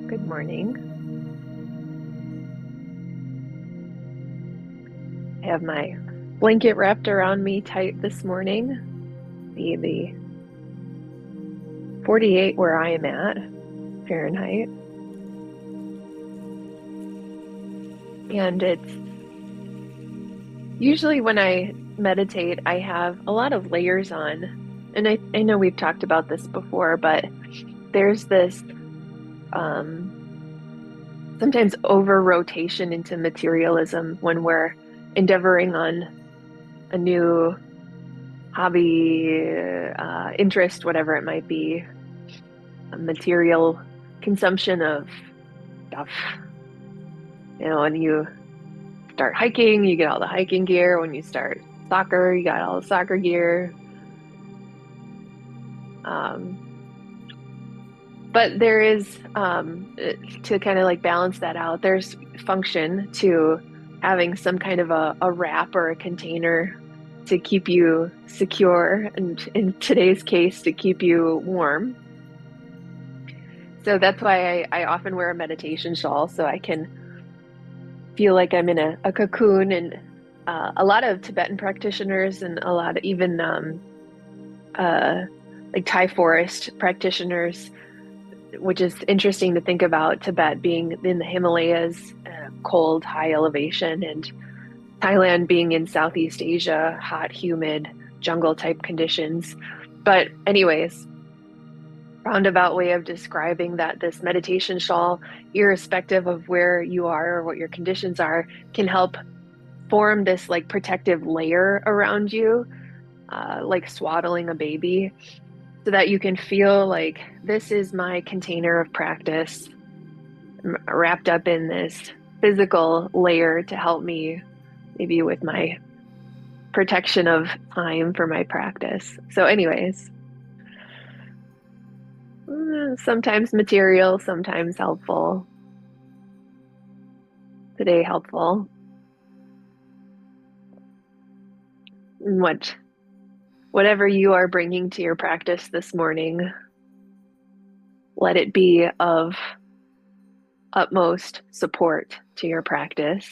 Good morning. I have my blanket wrapped around me tight this morning. The 48 where I am at, Fahrenheit. And it's usually when I meditate, I have a lot of layers on. And I know we've talked about this before, but there's this sometimes over rotation into materialism when we're endeavoring on a new hobby, interest, whatever it might be, a material consumption of stuff. And you start hiking, you get all the hiking gear. When you start soccer, you got all the soccer gear. Um, but there is, to kind of like balance that out, there's function to having some kind of a wrap or a container to keep you secure, and in today's case, to keep you warm. So that's why I often wear a meditation shawl so I can feel like I'm in a cocoon. And a lot of Tibetan practitioners and a lot of even uh, like Thai forest practitioners, which is interesting to think about Tibet being in the Himalayas, cold, high elevation, and Thailand being in Southeast Asia, hot, humid, jungle type conditions. But, anyways, roundabout way of describing that this meditation shawl, irrespective of where you are or what your conditions are, can help form this like protective layer around you, like swaddling a baby, so that you can feel like this is my container of practice, wrapped up in this physical layer to help me maybe with my protection of time for my practice. So, anyways, sometimes material, sometimes helpful. Today, helpful. Whatever you are bringing to your practice this morning, let it be of utmost support to your practice.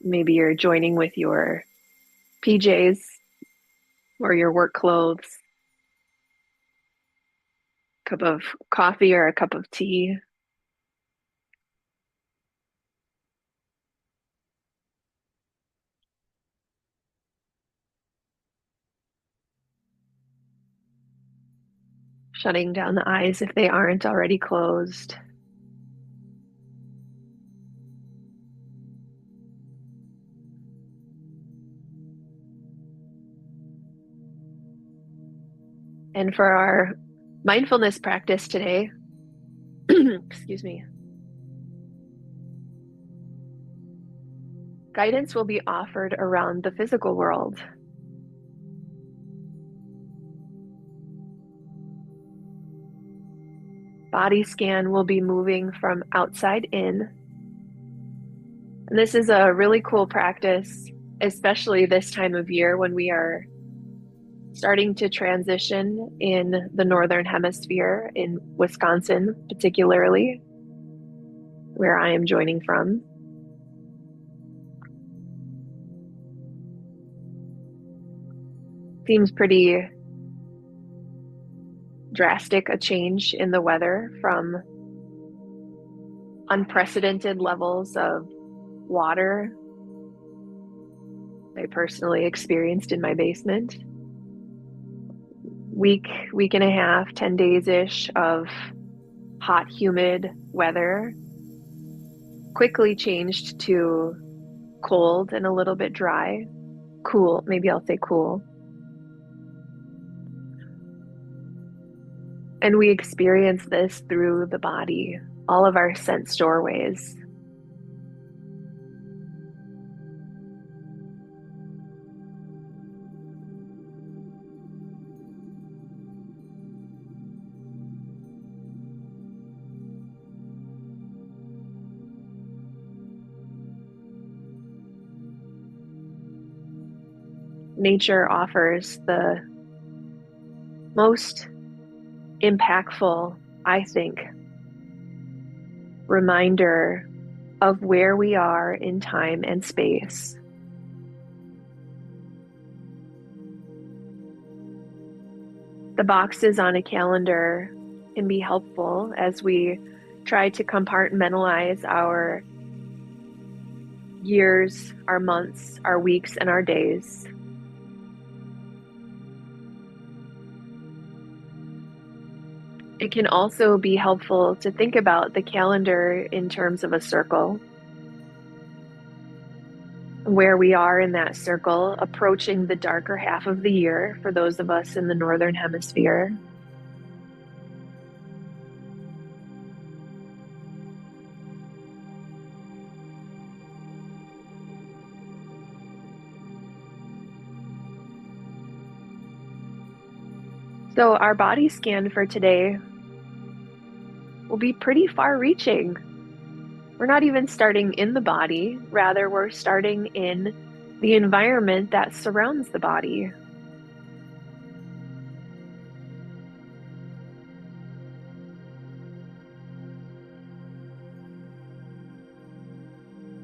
Maybe you're joining with your PJs or your work clothes, cup of coffee or a cup of tea. Shutting down the eyes if they aren't already closed. And for our mindfulness practice today, excuse me, guidance will be offered around the physical world. Body scan will be moving from outside in. And this is a really cool practice, especially this time of year when we are starting to transition in the Northern Hemisphere, in Wisconsin, particularly, where I am joining from. Seems pretty drastic a change in the weather from unprecedented levels of water I personally experienced in my basement. Week and a half, 10 days ish of hot, humid weather quickly changed to cold and a little bit dry. Cool, maybe I'll say cool. And we experience this through the body, all of our sense doorways. Nature offers the most impactful, I think, reminder of where we are in time and space. The boxes on a calendar can be helpful as we try to compartmentalize our years, our months, our weeks, and our days. It can also be helpful to think about the calendar in terms of a circle, where we are in that circle, approaching the darker half of the year for those of us in the Northern Hemisphere. So our body scan for today will be pretty far-reaching. We're not even starting in the body, rather we're starting in the environment that surrounds the body.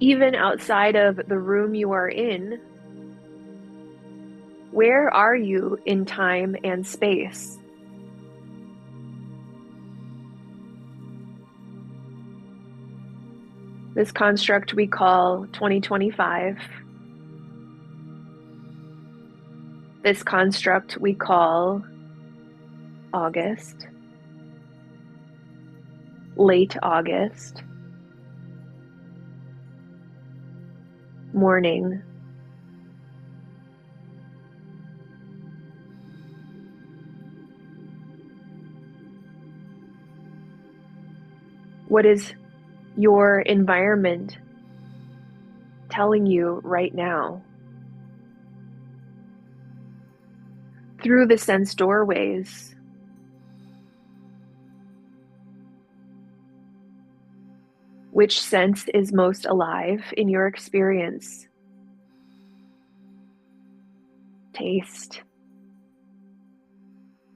Even outside of the room you are in, where are you in time and space? This construct we call 2025. This construct we call August, late August, morning, what is your environment telling you right now? Through the sense doorways, which sense is most alive in your experience? Taste,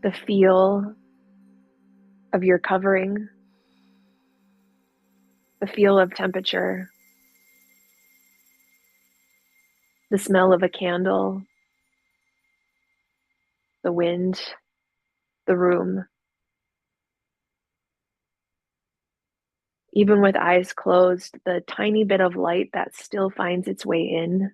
the feel of your covering, the feel of temperature, the smell of a candle, the wind, the room. Even with eyes closed, the tiny bit of light that still finds its way in.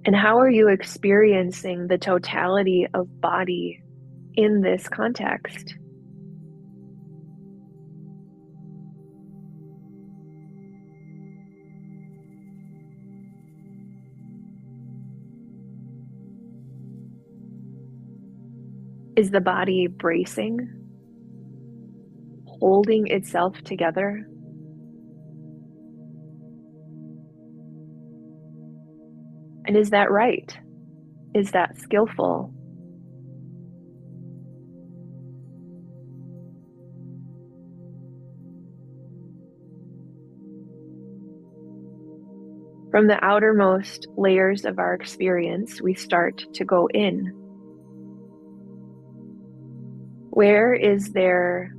And how are you experiencing the totality of body in this context? Is the body bracing, holding itself together? And is that right? Is that skillful? From the outermost layers of our experience, we start to go in. Where is there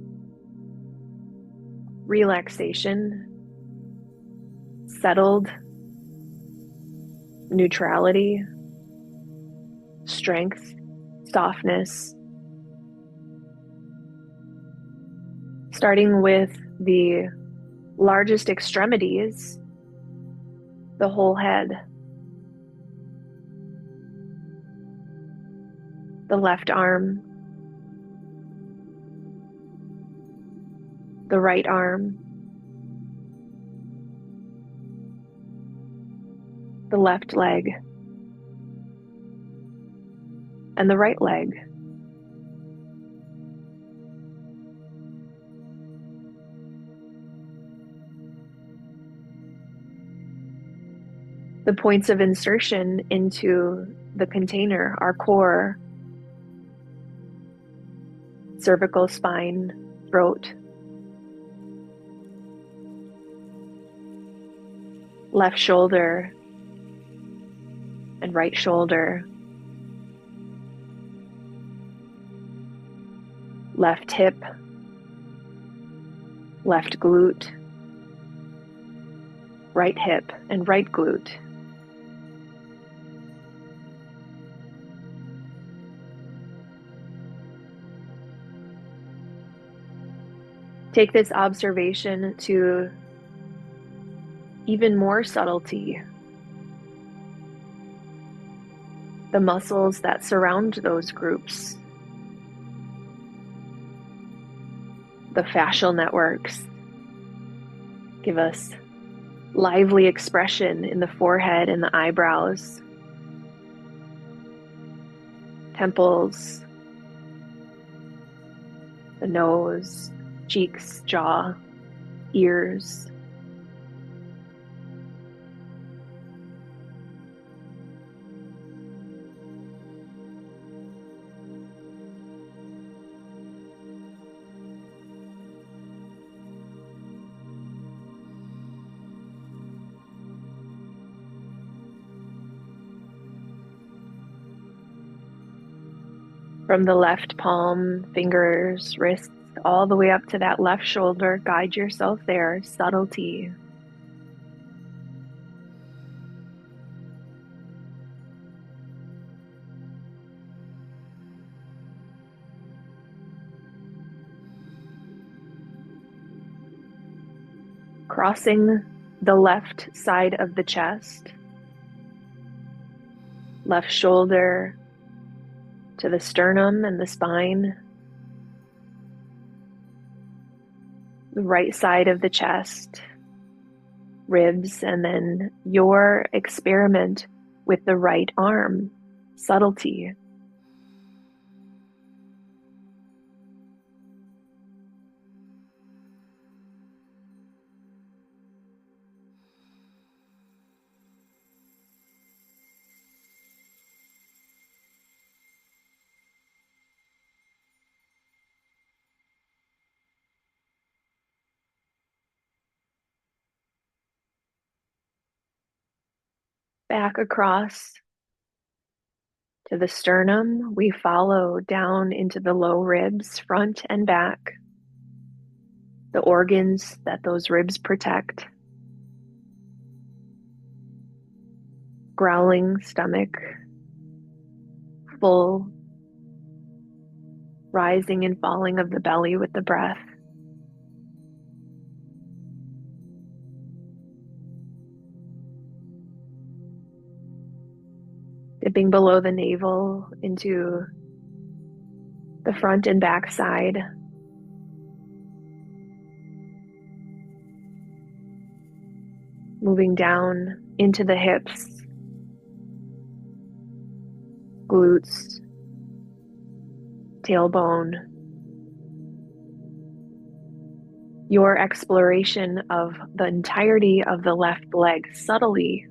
relaxation, settled neutrality, strength, softness? Starting with the largest extremities, the whole head, the left arm, the right arm, the left leg, and the right leg. The points of insertion into the container are core, cervical spine, throat, left shoulder and right shoulder, left hip, left glute, right hip and right glute. Take this observation to even more subtlety. The muscles that surround those groups, the fascial networks, give us lively expression in the forehead and the eyebrows, temples, the nose, cheeks, jaw, ears. From the left palm, fingers, wrists, all the way up to that left shoulder, guide yourself there, subtlety. Crossing the left side of the chest, left shoulder to the sternum and the spine, the right side of the chest, ribs, and then your experiment with the right arm, subtlety. Back across to the sternum, we follow down into the low ribs, front and back, the organs that those ribs protect. Growling stomach, full, rising and falling of the belly with the breath. Dipping below the navel into the front and back side. Moving down into the hips, glutes, tailbone. Your exploration of the entirety of the left leg subtly.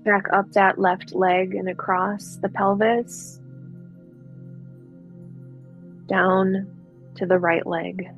Back up that left leg and across the pelvis, down to the right leg.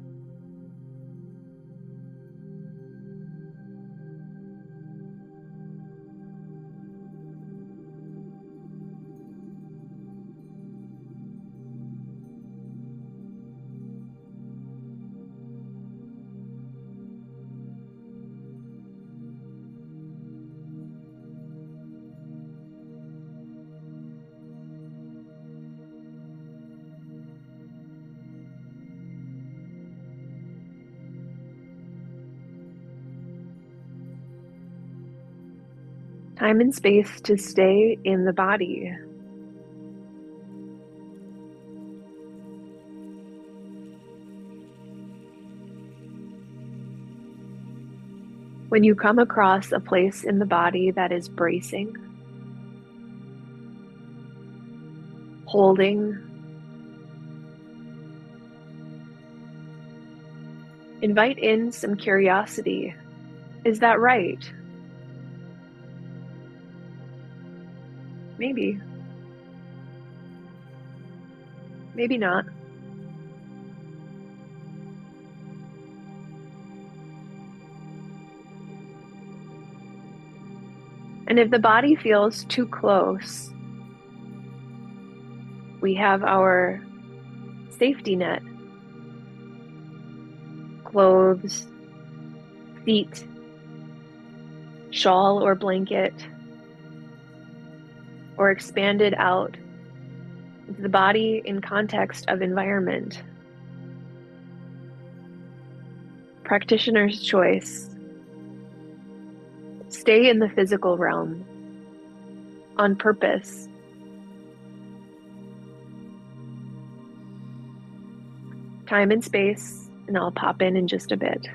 Time and space to stay in the body. When you come across a place in the body that is bracing, holding, invite in some curiosity. Is that right? Maybe. Maybe not. And if the body feels too close, we have our safety net, clothes, feet, shawl or blanket, or expanded out into the body in context of environment. Practitioner's choice. Stay in the physical realm on purpose. Time and space, and I'll pop in just a bit.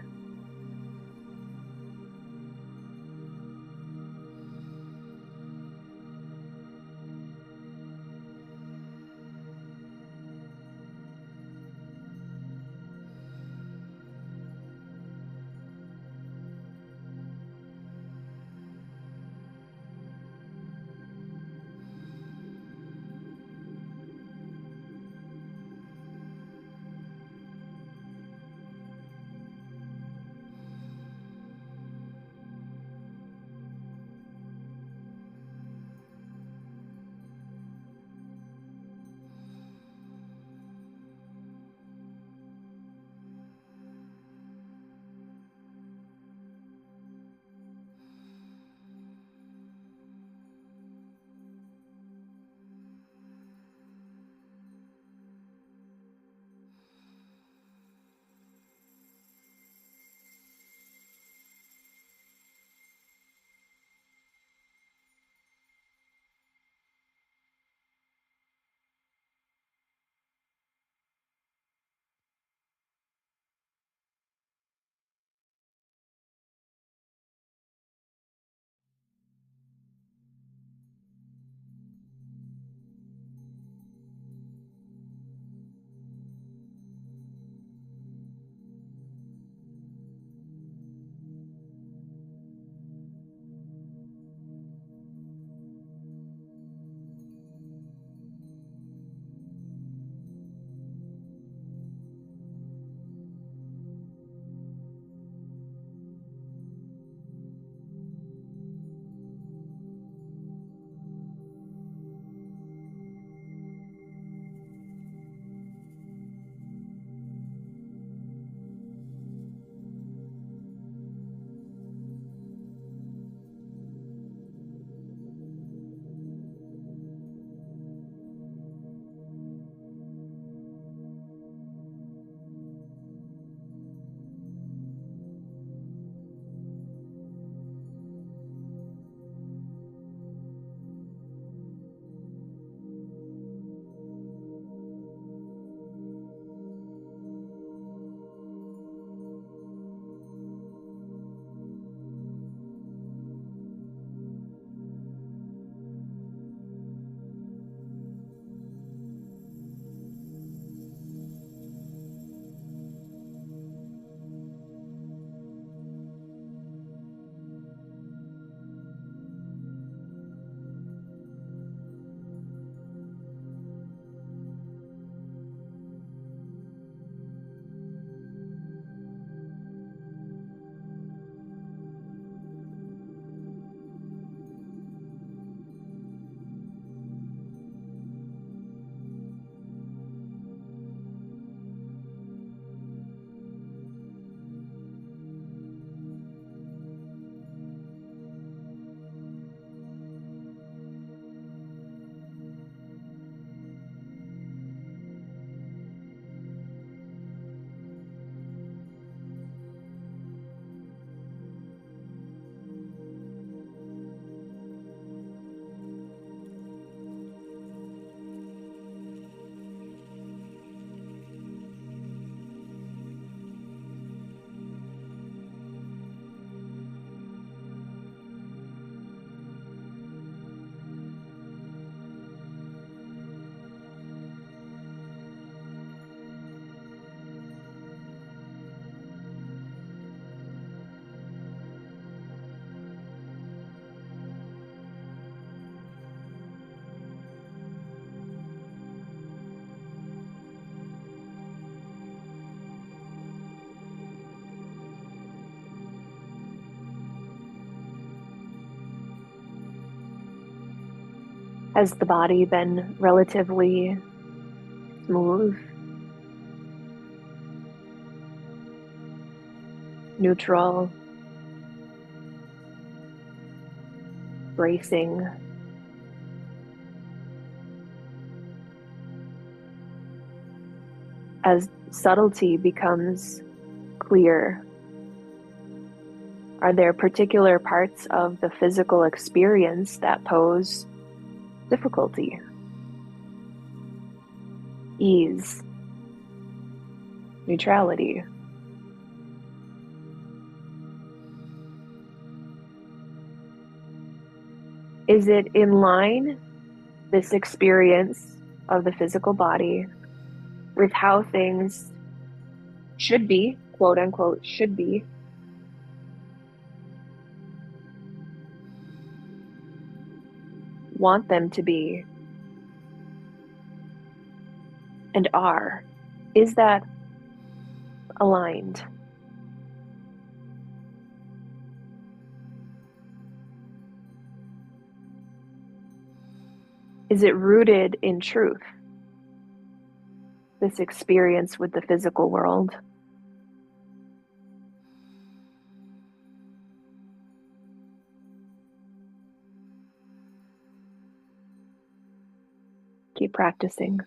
Has the body been relatively smooth, neutral, bracing? As subtlety becomes clear, are there particular parts of the physical experience that pose difficulty, ease, neutrality? Is it in line, this experience of the physical body, with how things should be, quote unquote, should be? Want them to be, and are? Is that aligned? Is it rooted in truth, this experience with the physical world? Keep practicing.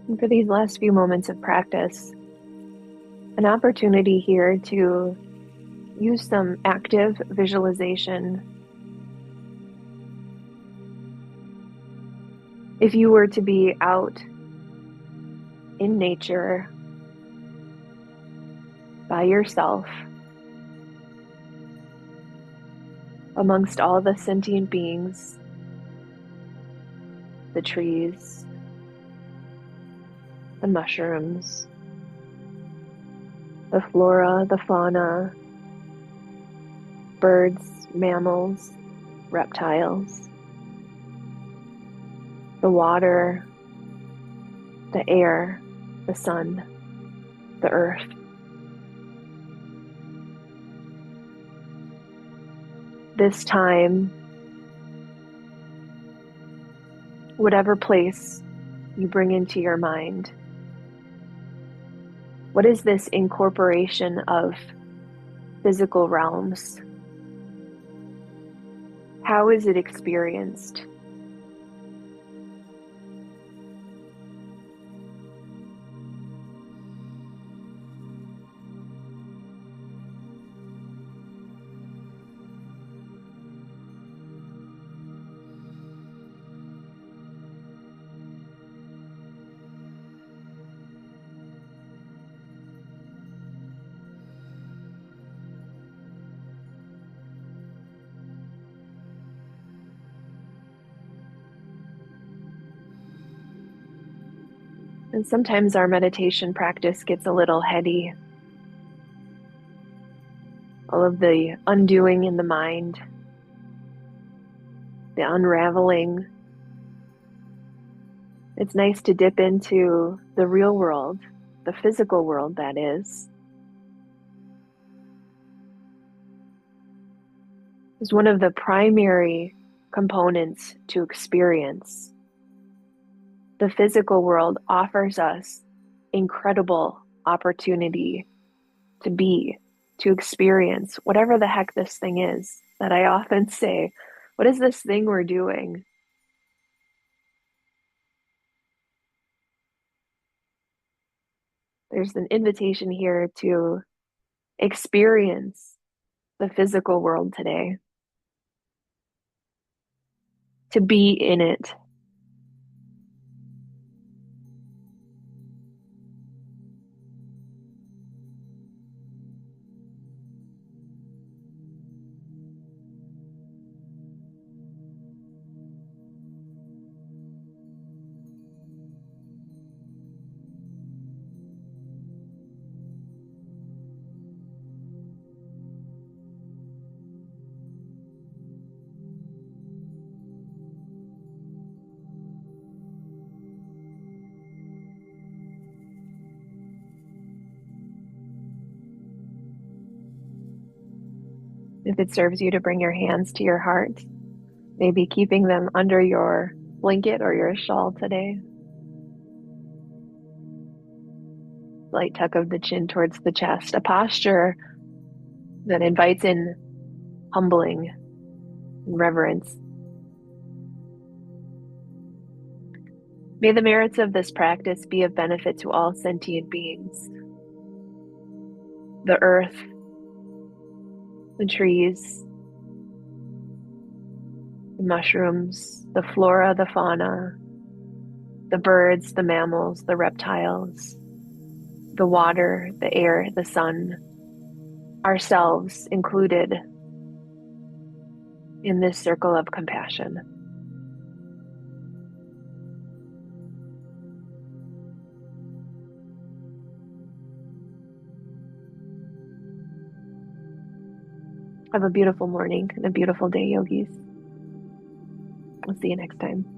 And for these last few moments of practice, an opportunity here to use some active visualization. If you were to be out in nature by yourself, amongst all the sentient beings, the trees, the mushrooms, the flora, the fauna, birds, mammals, reptiles, the water, the air, the sun, the earth. this time, whatever place you bring into your mind, what is this incorporation of physical realms? How is it experienced? And sometimes our meditation practice gets a little heady. All of the undoing in the mind, the unraveling. It's nice to dip into the real world, the physical world, that is. Is one of the primary components to experience. The physical world offers us incredible opportunity to be, to experience whatever the heck this thing is that I often say, what is this thing we're doing? There's an invitation here to experience the physical world today, to be in it. If it serves you to bring your hands to your heart, maybe keeping them under your blanket or your shawl today. Light tuck of the chin towards the chest, a posture that invites in humbling and reverence. May the merits of this practice be of benefit to all sentient beings. The earth, the trees, the mushrooms, the flora, the fauna, the birds, the mammals, the reptiles, the water, the air, the sun, ourselves included in this circle of compassion. Have a beautiful morning and a beautiful day, yogis. I'll see you next time.